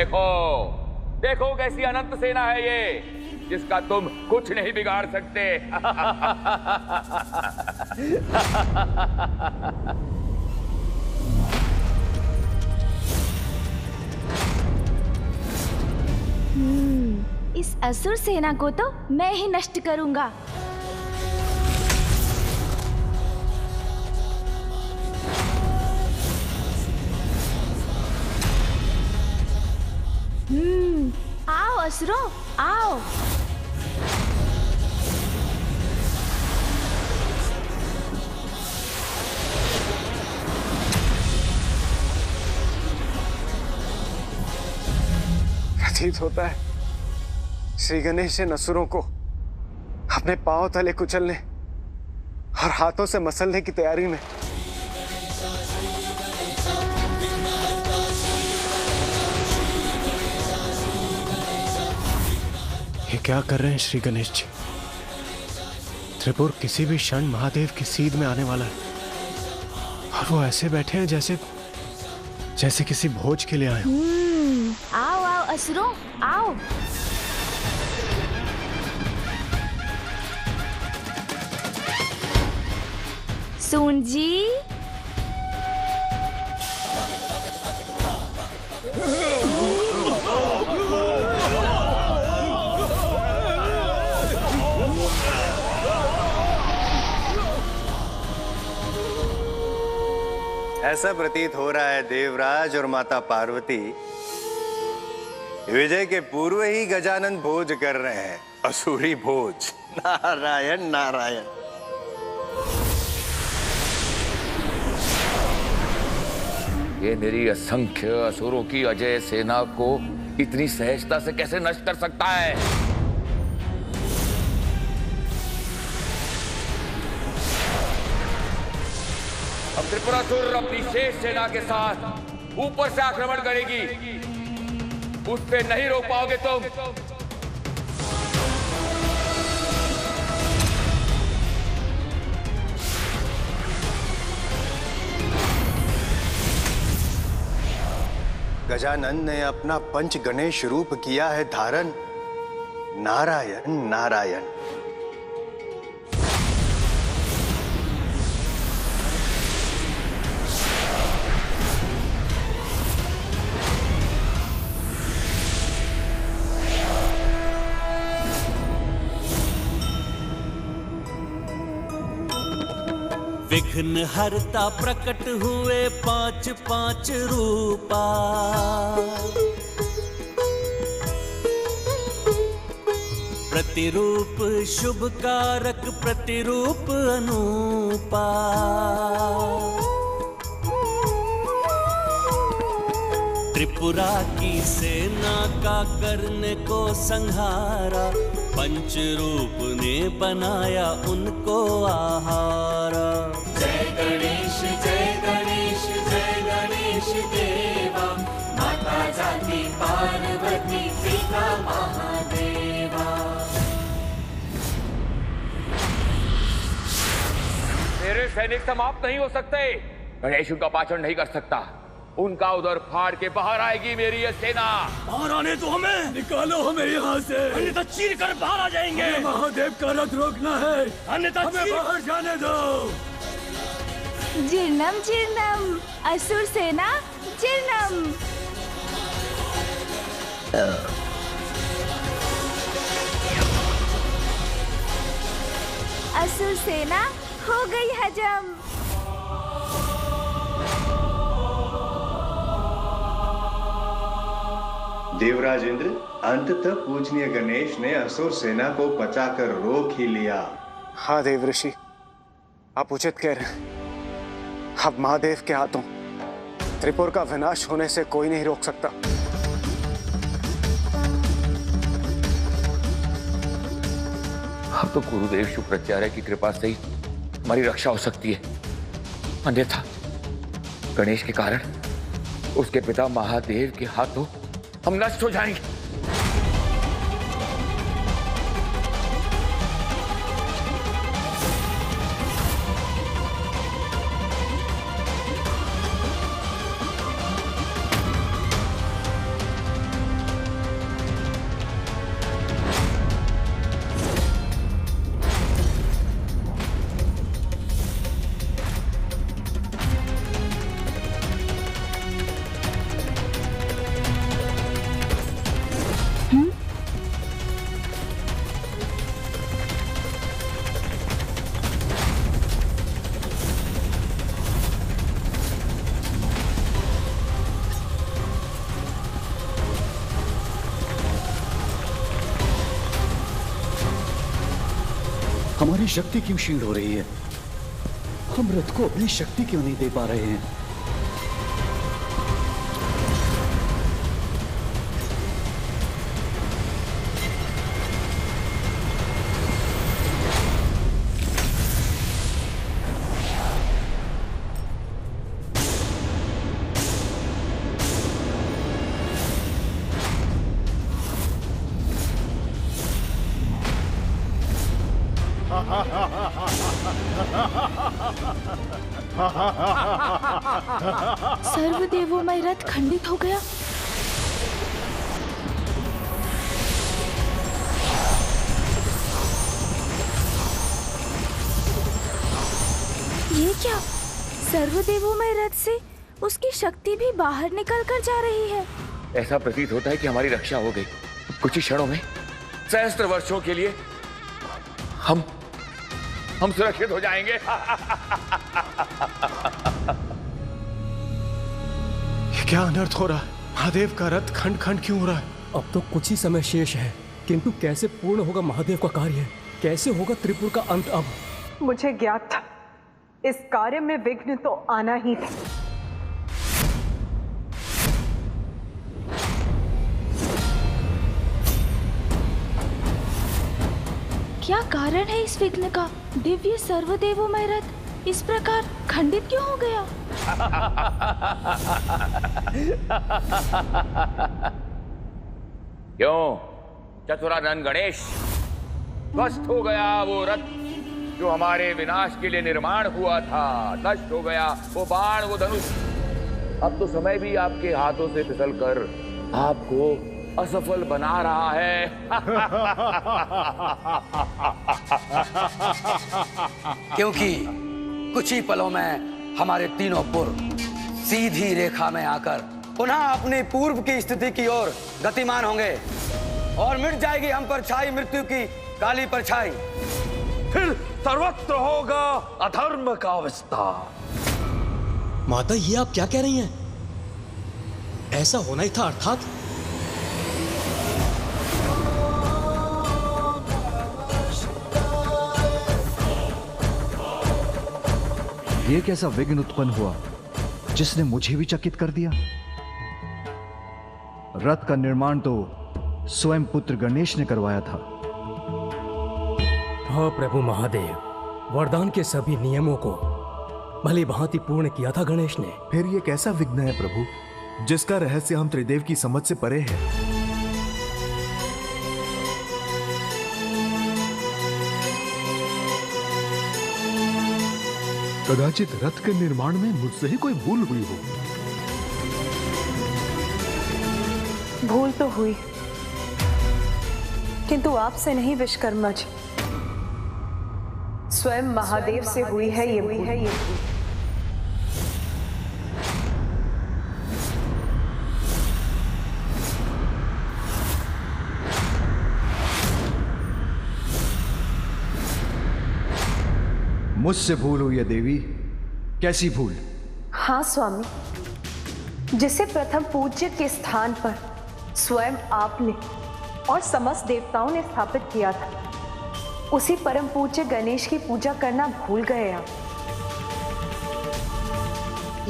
देखो देखो कैसी अनंत सेना है ये, जिसका तुम कुछ नहीं बिगाड़ सकते। इस असुर सेना को तो मैं ही नष्ट करूंगा। आओ असुरो, आओ। प्रतीत होता है श्री गणेश इन असुरों को अपने पांव तले कुचलने और हाथों से मसलने की तैयारी में। ये क्या कर रहे हैं श्री गणेश जी? त्रिपुर किसी भी क्षण महादेव की सीध में आने वाला है और वो ऐसे बैठे हैं जैसे किसी भोज के लिए आए हों। आओ आओ असुरो, आओ। सून जी, ऐसा प्रतीत हो रहा है देवराज और माता पार्वती विजय के पूर्व ही गजानन भोज कर रहे हैं, असुरी भोज। नारायण नारायण। ये मेरी असंख्य असुरों की अजय सेना को इतनी सहजता से कैसे नष्ट कर सकता है? अब त्रिपुरासुर अपनी शेष सेना के साथ ऊपर से आक्रमण करेगी, उससे नहीं रोक पाओगे तुम। गजानन ने अपना पंच गणेश रूप किया है धारण। नारायण नारायण। विघ्न हरता प्रकट हुए पांच पांच रूपा, प्रतिरूप शुभ कारक प्रतिरूप अनूपा। त्रिपुरा की सेना का करने को संहारा, पंच रूप ने बनाया उनको आहारा। जय गणेश जय गणेश जय गणेश देवा, माता जाति पार्वती पिता महादेवा। मेरे सैनिक समाप्त नहीं हो सकते। गणेश उनका पाचन नहीं कर सकता। उनका उधर फाड़ के बाहर आएगी मेरी ये सेना। बाहर आने तो हमें, निकालो हमें यहाँ से, अन्यथा चीर कर बाहर आ जाएंगे। महादेव का रथ रोकना है, अन्यथा हमें बाहर जाने दो। जीर्णम जीर्णम असुर सेना जीर्णम। असुर सेना हो गई हजम। देवराज इंद्र, अंततः पूजनीय गणेश ने असुर सेना को पचाकर रोक ही लिया। हाँ देव ऋषि, आप उचित कह रहे हैं। अब महादेव के हाथों त्रिपुर का विनाश होने से कोई नहीं रोक सकता। अब तो गुरुदेव शुक्राचार्य की कृपा से ही हमारी रक्षा हो सकती है, अन्यथा गणेश के कारण उसके पिता महादेव के हाथों हम नष्ट हो जाएंगे। हमारी शक्ति क्यों क्षीण हो रही है? हम रथ को अपनी शक्ति क्यों नहीं दे पा रहे हैं? सर्वदेवोमय रथ खंडित हो गया। ये क्या? सर्वदेवोमय रथ से उसकी शक्ति भी बाहर निकल कर जा रही है। ऐसा प्रतीत होता है कि हमारी रक्षा हो गई। कुछ ही क्षणों में, सहस्त्र वर्षों के लिए हम सुरक्षित हो जाएंगे। क्या अनर्थ हो रहा है? महादेव का रथ खंड खंड क्यों हो रहा है? अब तो कुछ ही समय शेष है, किंतु कैसे पूर्ण होगा महादेव का कार्य? कैसे होगा त्रिपुर का अंत? अब मुझे ज्ञात था इस कार्य में विघ्न तो आना ही था। क्या कारण है इस विघ्न का? दिव्य सर्वदेवोमय रथ इस प्रकार खंडित क्यों हो गया? क्यों चतुरानन गणेश? नष्ट हो गया वो रथ जो हमारे विनाश के लिए निर्माण हुआ था। नष्ट हो गया वो बाण, वो धनुष। अब तो समय भी आपके हाथों से फिसलकर आपको असफल बना रहा है। क्योंकि कुछ ही पलों में हमारे तीनों पूर्व सीधी रेखा में आकर पुनः अपनी पूर्व की स्थिति की ओर गतिमान होंगे और मिट जाएगी हम पर छाई मृत्यु की काली परछाई। फिर सर्वत्र होगा अधर्म का विस्तार। माता, ये आप क्या कह रही हैं? ऐसा होना ही था अर्थात? ये कैसा विघ्न उत्पन्न हुआ जिसने मुझे भी चकित कर दिया? रथ का निर्माण तो स्वयं पुत्र गणेश ने करवाया था। हाँ प्रभु महादेव, वरदान के सभी नियमों को भली भांति पूर्ण किया था गणेश ने। फिर ये कैसा विघ्न है प्रभु, जिसका रहस्य हम त्रिदेव की समझ से परे है? कदाचित रथ के निर्माण में मुझसे ही कोई भूल हुई हो। भूल तो हुई, किंतु आपसे नहीं विश्वकर्मा जी, स्वयं महादेव से हुई है ये भूल। मुझसे भूल हुई है देवी। कैसी भूल? हाँ स्वामी, जिसे प्रथम पूज्य के स्थान पर स्वयं आपने और समस्त देवताओं ने स्थापित किया था, उसी परम पूज्य गणेश की पूजा करना भूल गए आप।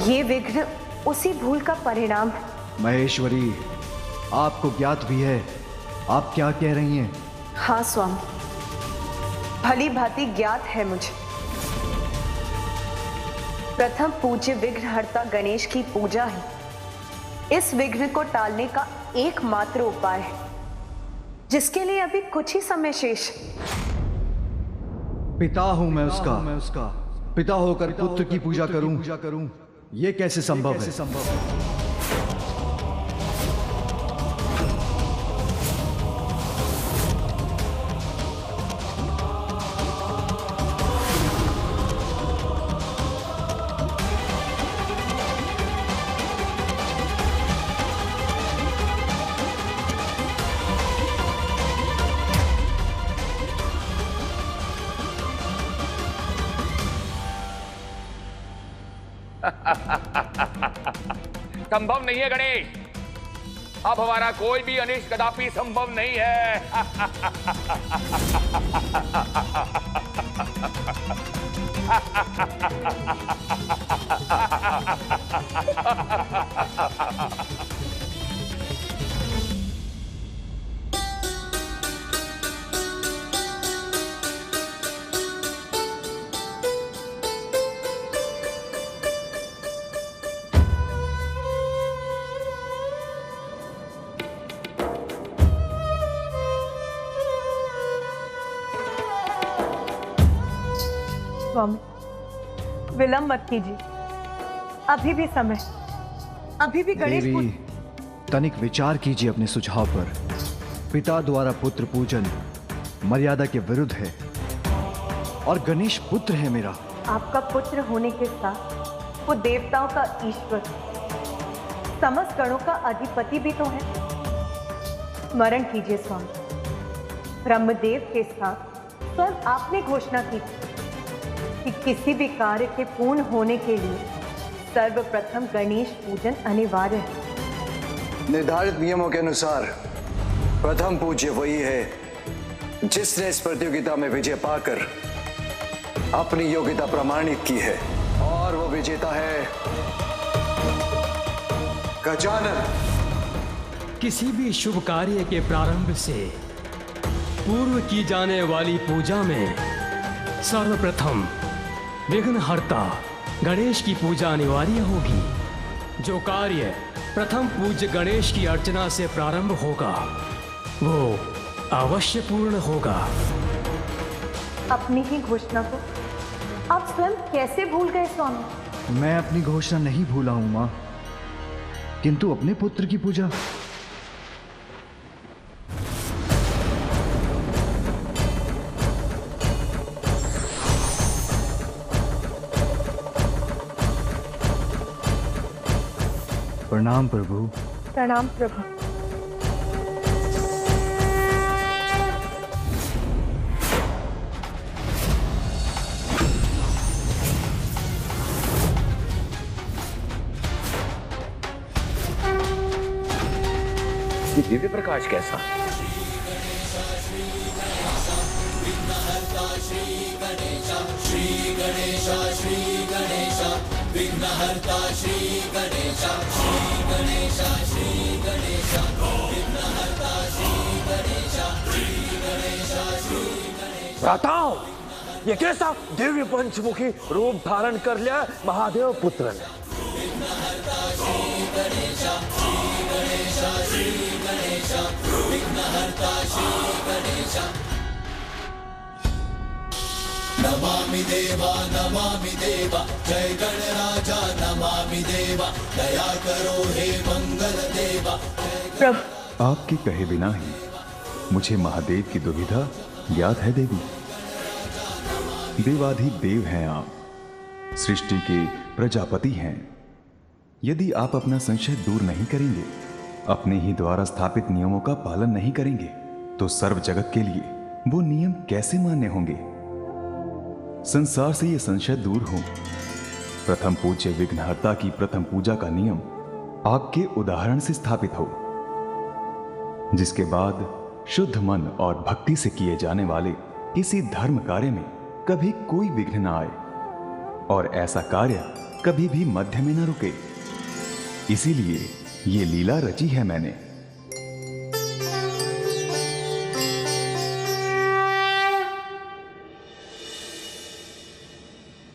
ये विघ्न उसी भूल का परिणाम है। महेश्वरी, आपको ज्ञात भी है आप क्या कह रही हैं? हाँ स्वामी, भली भांति ज्ञात है मुझे। प्रथम पूज्य विघ्नहर्ता गणेश की पूजा ही इस विघ्न को टालने का एकमात्र उपाय है, जिसके लिए अभी कुछ ही समय शेष है। पिता हूं मैं उसका, पिता होकर पुत्र की पूजा करूं, ये कैसे संभव है? संभव नहीं है गणेश, अब हमारा कोई भी अनिष्ट कदापि संभव नहीं है। स्वामी, विलंब मत कीजिए, अभी भी समय, अभी भी गणेश देवी, तनिक विचार कीजिए अपने सुझाव पर। पिता द्वारा पुत्र पूजन मर्यादा के विरुद्ध है और गणेश पुत्र है मेरा। आपका पुत्र होने के साथ वो देवताओं का ईश्वर, समस्त गणों का अधिपति भी तो है। स्मरण कीजिए स्वामी, ब्रह्मदेव के साथ स्वयं आपने घोषणा की कि किसी भी कार्य के पूर्ण होने के लिए सर्वप्रथम गणेश पूजन अनिवार्य है। निर्धारित नियमों के अनुसार प्रथम पूज्य वही है जिसने इस प्रतियोगिता में विजय पाकर अपनी योग्यता प्रमाणित की है, और वो विजेता है गजानन। किसी भी शुभ कार्य के प्रारंभ से पूर्व की जाने वाली पूजा में सर्वप्रथम विघ्नहर्ता गणेश की पूजा अनिवार्य होगी। जो कार्य प्रथम पूज्य गणेश की अर्चना से प्रारंभ होगा वो अवश्य पूर्ण होगा। अपनी ही घोषणा को आप स्वयं कैसे भूल गए स्वामी? मैं अपनी घोषणा नहीं भूला हूं मां, किंतु अपने पुत्र की पूजा। प्रणाम प्रभु। प्रणाम प्रभु। ये दिव्य प्रकाश कैसा? श्री गणेशा विघ्नहर्ता श्री गणेशा विघ्नहर्ता श्री गणेशा। भ्राताओं, ये कैसा दिव्य पंचमुखी रूप धारण कर लिया महादेव पुत्र ने। नमामि देवा जय गणराजा नमामि देवा, दया करो हे मंगल देवा। आपके कहे बिना ही मुझे महादेव की दुविधा ज्ञात है देवी। देवाधिदेव हैं आप, सृष्टि के प्रजापति हैं। यदि आप अपना संशय दूर नहीं करेंगे, अपने ही द्वारा स्थापित नियमों का पालन नहीं करेंगे, तो सर्व जगत के लिए वो नियम कैसे मान्य होंगे? संसार से ये संशय दूर हो। प्रथम पूज्य विघ्नहर्ता की प्रथम पूजा का नियम आपके उदाहरण से स्थापित हो, जिसके बाद शुद्ध मन और भक्ति से किए जाने वाले किसी धर्म कार्य में कभी कोई विघ्न न आए, और ऐसा कार्य कभी भी मध्य में न रुके। इसीलिए ये लीला रची है मैंने।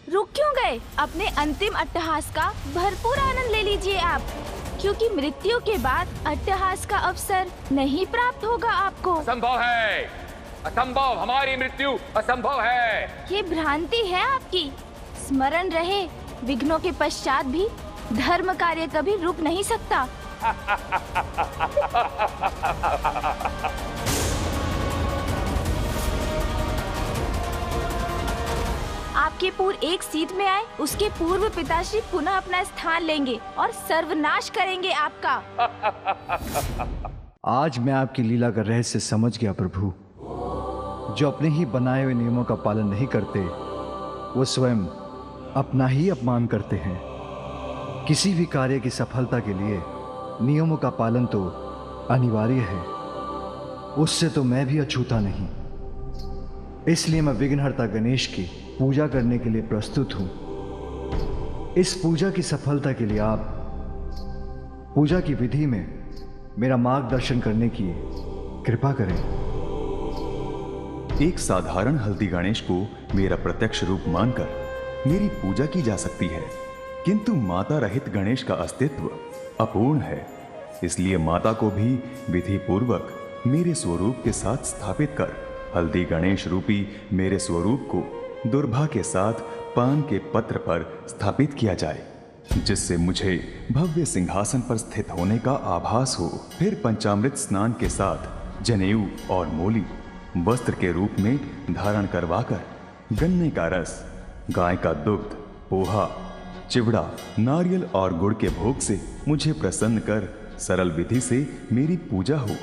रुक क्यों गए? अपने अंतिम अट्टहास का भरपूर आनंद ले लीजिए आप, क्योंकि मृत्यु के बाद अट्टहास का अवसर नहीं प्राप्त होगा आपको। असंभव है, असंभव, हमारी मृत्यु असंभव है। ये भ्रांति है आपकी। स्मरण रहे, विघ्नों के पश्चात भी धर्म कार्य कभी रुक नहीं सकता। आपके पूर्व एक सीट में आए, उसके पूर्व पिताश्री पुनः अपना स्थान लेंगे और सर्वनाश करेंगे आपका। आज मैं आपकी लीला का रहस्य समझ गया प्रभु। जो अपने ही बनाए हुए नियमों का पालन नहीं करते, वो स्वयं अपना ही अपमान करते हैं। किसी भी कार्य की सफलता के लिए नियमों का पालन तो अनिवार्य है, उससे तो मैं भी अछूता नहीं। इसलिए मैं विघ्नहर्ता गणेश की पूजा करने के लिए प्रस्तुत हूं। इस पूजा की सफलता के लिए आप पूजा की विधि में मेरा मार्गदर्शन करने की कृपा करें। एक साधारण हल्दी गणेश को मेरा प्रत्यक्ष रूप मानकर मेरी पूजा की जा सकती है, किंतु माता रहित गणेश का अस्तित्व अपूर्ण है। इसलिए माता को भी विधि पूर्वक मेरे स्वरूप के साथ स्थापित कर हल्दी गणेश रूपी मेरे स्वरूप को दुर्भा के साथ पान के पत्र पर स्थापित किया जाए, जिससे मुझे भव्य सिंहासन पर स्थित होने का आभास हो। फिर पंचामृत स्नान के साथ जनेऊ और मोली वस्त्र के रूप में धारण करवाकर गन्ने का रस, गाय का दुग्ध, पोहा, चिवड़ा, नारियल और गुड़ के भोग से मुझे प्रसन्न कर सरल विधि से मेरी पूजा हो।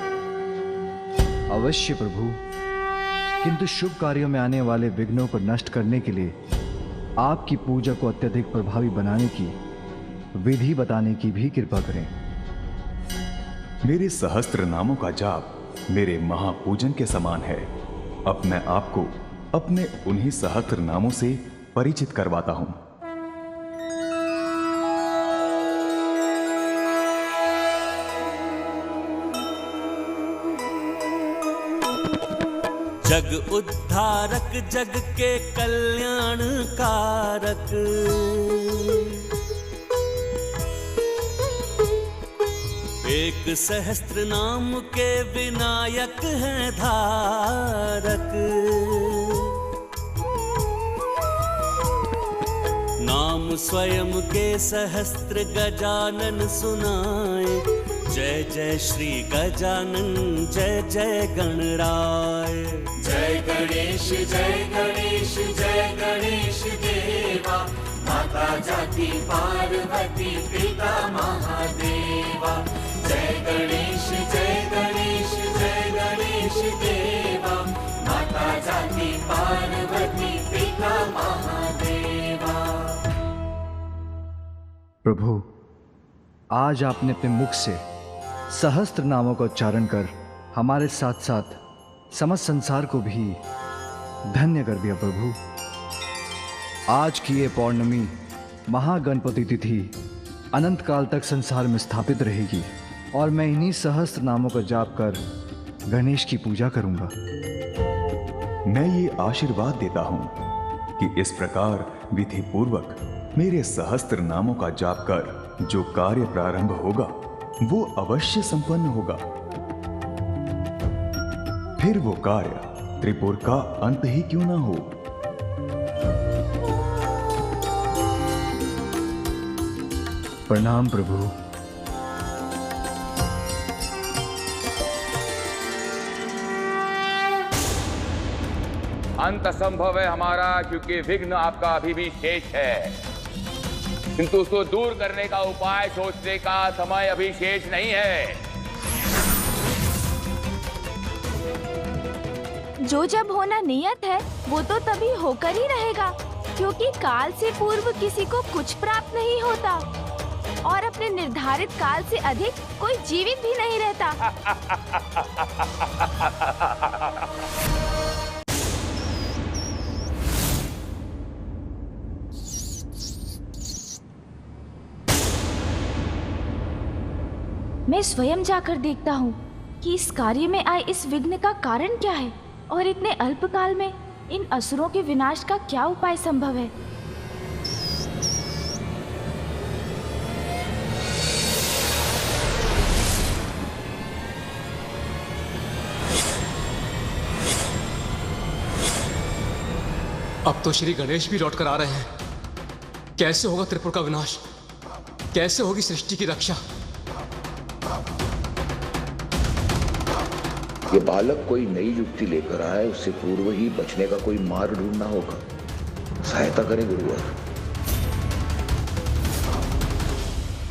अवश्य प्रभु, किंतु शुभ कार्यों में आने वाले विघ्नों को नष्ट करने के लिए आपकी पूजा को अत्यधिक प्रभावी बनाने की विधि बताने की भी कृपा करें। मेरे सहस्त्र नामों का जाप मेरे महापूजन के समान है। अब मैं आपको अपने उन्हीं सहस्त्र नामों से परिचित करवाता हूं। जग उद्धारक, जग के कल्याण कारक, एक सहस्त्र नाम के विनायक हैं धारक। नाम स्वयं के सहस्त्र गजानन सुनाए। जय जय श्री गजानन, जय जय गणराय। जय गणेश जय गणेश जय गणेश देवा, माता जाति पार्वती पिता महादेवा। जय गणेश जय गणेश जय गणेश देवा, माता जाति पार्वती पिता महादेवा। प्रभु, आज आपने अपने मुख से सहस्त्र नामों का उच्चारण कर हमारे साथ साथ समस्त संसार को भी धन्य कर दिया। प्रभु, आज की ये पौर्णमी महागणपति तिथि अनंत काल तक संसार में स्थापित रहेगी और मैं इन्हीं सहस्त्र नामों का जाप कर गणेश की पूजा करूंगा। मैं ये आशीर्वाद देता हूं कि इस प्रकार विधि पूर्वक मेरे सहस्त्र नामों का जाप कर जो कार्य प्रारंभ होगा वो अवश्य संपन्न होगा। फिर वो कार्य त्रिपुर का अंत ही क्यों ना हो। प्रणाम प्रभु। अंत असंभव है हमारा, क्योंकि विघ्न आपका अभी भी शेष है, किंतु उसको दूर करने का उपाय सोचने का समय अभी शेष नहीं है। जो जब होना नियत है वो तो तभी होकर ही रहेगा, क्योंकि काल से पूर्व किसी को कुछ प्राप्त नहीं होता और अपने निर्धारित काल से अधिक कोई जीवित भी नहीं रहता। मैं स्वयं जाकर देखता हूँ कि इस कार्य में आए इस विघ्न का कारण क्या है और इतने अल्प काल में इन असुरों के विनाश का क्या उपाय संभव है। अब तो श्री गणेश भी लौट कर आ रहे हैं। कैसे होगा त्रिपुर का विनाश? कैसे होगी सृष्टि की रक्षा? ये बालक कोई नई युक्ति लेकर आए, उससे पूर्व ही बचने का कोई मार्ग ढूंढना होगा। सहायता करें गुरुवर।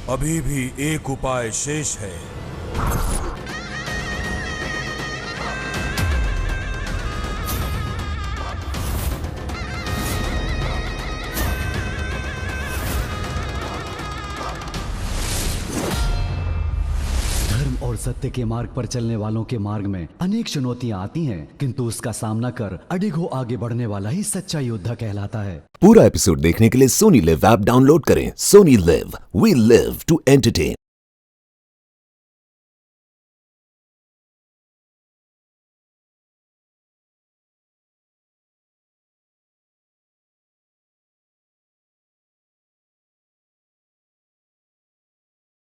अभी भी एक उपाय शेष है। सत्य के मार्ग पर चलने वालों के मार्ग में अनेक चुनौतियां आती हैं, किंतु उसका सामना कर अडिग हो आगे बढ़ने वाला ही सच्चा योद्धा कहलाता है। पूरा एपिसोड देखने के लिए सोनी लिव ऐप डाउनलोड करें। Sony Liv, we live to entertain.